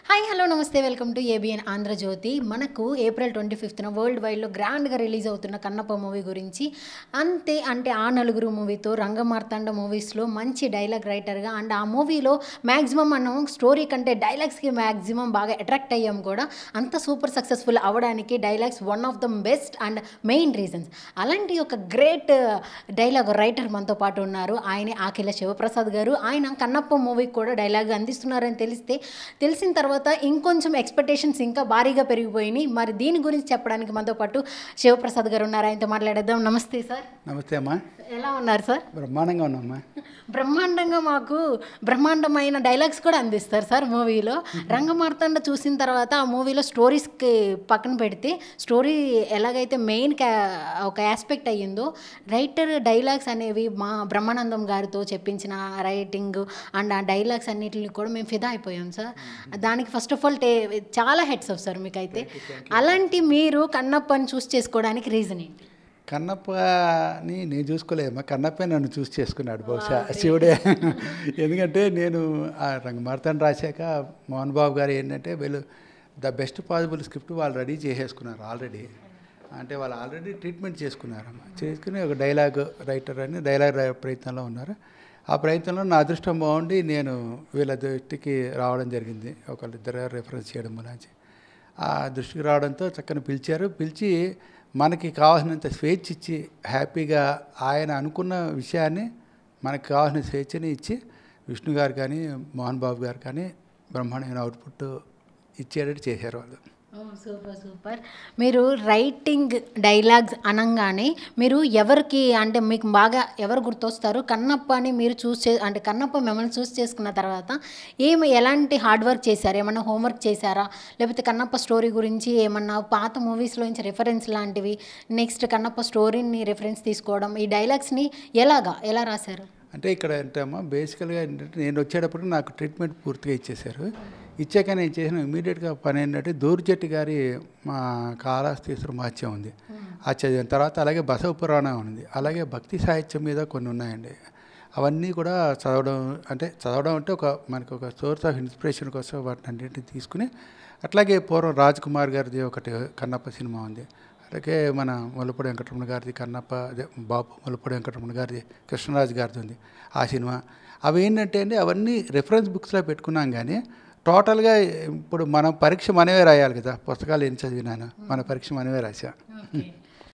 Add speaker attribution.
Speaker 1: Hi hello నమస్తే welcome to ABN Andhra Jyothi. మనకు April 25న world వైడ్లో గ్రాండ్గా రిలీజ్ అవుతున్న కన్నప్ప మూవీ గురించి అంటే ఆ నలుగురు మూవీతో రంగమార్తాండ మూవీస్లో మంచి డైలాగ్ రైటర్గా అండ్ ఆ మూవీలో మ్యాక్సిమం మనం స్టోరీ కంటే డైలాగ్స్కి మ్యాక్సిమం బాగా అట్రాక్ట్ అయ్యాం కూడా. అంత సూపర్ సక్సెస్ఫుల్ అవ్వడానికి dialogues one of the best and main reasons. అలాంటి ఒక గ్రేట్ డైలాగ్ రైటర్ మనతో పాటు ఉన్నారు. ఆయనే ఆకిల శివప్రసాద్ గారు. ఆయన కన్నప్ప మూవీకి కూడా డైలాగ్ అందిస్తున్నారని తెలిసిన తర్వాత ఇంకొంచెం ఎక్స్పెక్టేషన్స్ ఇంకా భారీగా పెరిగిపోయినాయి. మరి దీని గురించి చెప్పడానికి మనతో పాటు శివప్రసాద్ గారు ఉన్నారు. ఆయనతో మాట్లాడేద్దాం. నమస్తే సార్.
Speaker 2: నమస్తే అమ్మా.
Speaker 1: ఎలా ఉన్నారు సార్?
Speaker 2: బ్రహ్మాండంగా ఉన్నామ్మా.
Speaker 1: బ్రహ్మాండంగా మాకు బ్రహ్మాండమైన డైలాగ్స్ కూడా అందిస్తారు సార్ మూవీలో. రంగమార్తాండ చూసిన తర్వాత ఆ మూవీలో స్టోరీస్కి పక్కన పెడితే స్టోరీ ఎలాగైతే మెయిన్ ఒక ఆస్పెక్ట్ అయ్యిందో రైటర్ డైలాగ్స్ అనేవి మా బ్రహ్మానందం గారితో చెప్పించిన రైటింగ్ అండ్ ఆ డైలాగ్స్ అన్నిటిని కూడా మేము ఫిదా అయిపోయాం సార్. దానికి ఫస్ట్ ఆఫ్ ఆల్ చాలా హెడ్స్ ఆఫ్ సార్ మీకైతే. అలాంటి మీరు కన్నప్పని చూస్ చేసుకోవడానికి రీజన్ ఏంటి?
Speaker 2: కన్నప్పని నేను చూసుకోలేదమ్మా, కన్నప్పే నన్ను చూస్ చేసుకున్నాడు బహుశా శివుడే. ఎందుకంటే నేను ఆ రంగమార్తాండ రాశాక మోహన్ బాబు గారు ఏంటంటే వీళ్ళు ద బెస్ట్ పాసిబుల్ స్క్రిప్ట్ వాళ్ళు రెడీ చేసేసుకున్నారు ఆల్రెడీ. అంటే వాళ్ళు ఆల్రెడీ ట్రీట్మెంట్ చేసుకున్నారమ్మా. చేసుకుని ఒక డైలాగ్ రైటర్ అని డైలాగ్ ప్రయత్నంలో ఉన్నారు. ఆ ప్రయత్నంలో నా అదృష్టం బాగుండి నేను వీళ్ళ దృష్టికి రావడం జరిగింది. ఒకళ్ళిద్దరు రెఫరెన్స్ చేయడం గురించి ఆ దృష్టికి రావడంతో చక్కని పిలిచి మనకి కావాల్సినంత స్వేచ్ఛ ఇచ్చి హ్యాపీగా ఆయన అనుకున్న విషయాన్ని మనకు కావాల్సిన స్వేచ్ఛని ఇచ్చి విష్ణు గారు కానీ మోహన్ బాబు గారు కానీ బ్రహ్మాండమైన అవుట్పుట్ ఇచ్చేటట్టు చేశారు వాళ్ళు.
Speaker 1: సూపర్. మీరు రైటింగ్ డైలాగ్స్ అనగానే మీరు ఎవరికి అంటే మీకు బాగా ఎవరు గుర్తొస్తారు? కన్నప్ప అని మీరు అంటే కన్నప్ప మిమ్మల్ని చూస్ చేసుకున్న తర్వాత ఎలాంటి హార్డ్ వర్క్ చేశారు? ఏమన్నా హోంవర్క్ చేశారా? లేకపోతే కన్నప్ప స్టోరీ గురించి ఏమన్నా పాత మూవీస్లో నుంచి రెఫరెన్స్ లాంటివి, నెక్స్ట్ కన్నప్ప స్టోరీని రెఫరెన్స్ తీసుకోవడం, ఈ డైలాగ్స్ని ఎలా రాశారు?
Speaker 2: అంటే ఇక్కడ ఏంటమ్మా బేసికల్గా ఏంటంటే నేను వచ్చేటప్పుడు నాకు ట్రీట్మెంట్ పూర్తిగా ఇచ్చేశారు. ఇచ్చాక నేను చేసిన ఇమీడియట్గా పని ఏంటంటే దూర్జట్టి గారి మా కాళహస్తీశ్వర మహత్యం ఉంది, అది చదివిన తర్వాత అలాగే బసవ పురాణం ఉంది, అలాగే భక్తి సాహిత్యం మీద కొన్ని ఉన్నాయండి. అవన్నీ కూడా చదవడం అంటే మనకు ఒక సోర్స్ ఆఫ్ ఇన్స్పిరేషన్ కోసం వాటిని అన్నింటినీ తీసుకుని, అట్లాగే పూర్వం రాజ్ కుమార్ గారిది ఒకటి కన్నప్ప సినిమా ఉంది, అలాగే మన ముల్లపూడి వెంకటరమణ గారిది కన్నప్ప బాబు ముల్లపూడి వెంకటరమణ గారిది కృష్ణరాజు గారిది ఉంది ఆ సినిమా. అవి ఏంటంటే అండి అవన్నీ రెఫరెన్స్ బుక్స్లో పెట్టుకున్నాం. కానీ టోటల్గా ఇప్పుడు మనం పరీక్ష మనమే రాయాలి కదా, పుస్తకాలు ఏం చదివినాను, మన పరీక్ష మనమే రాసా.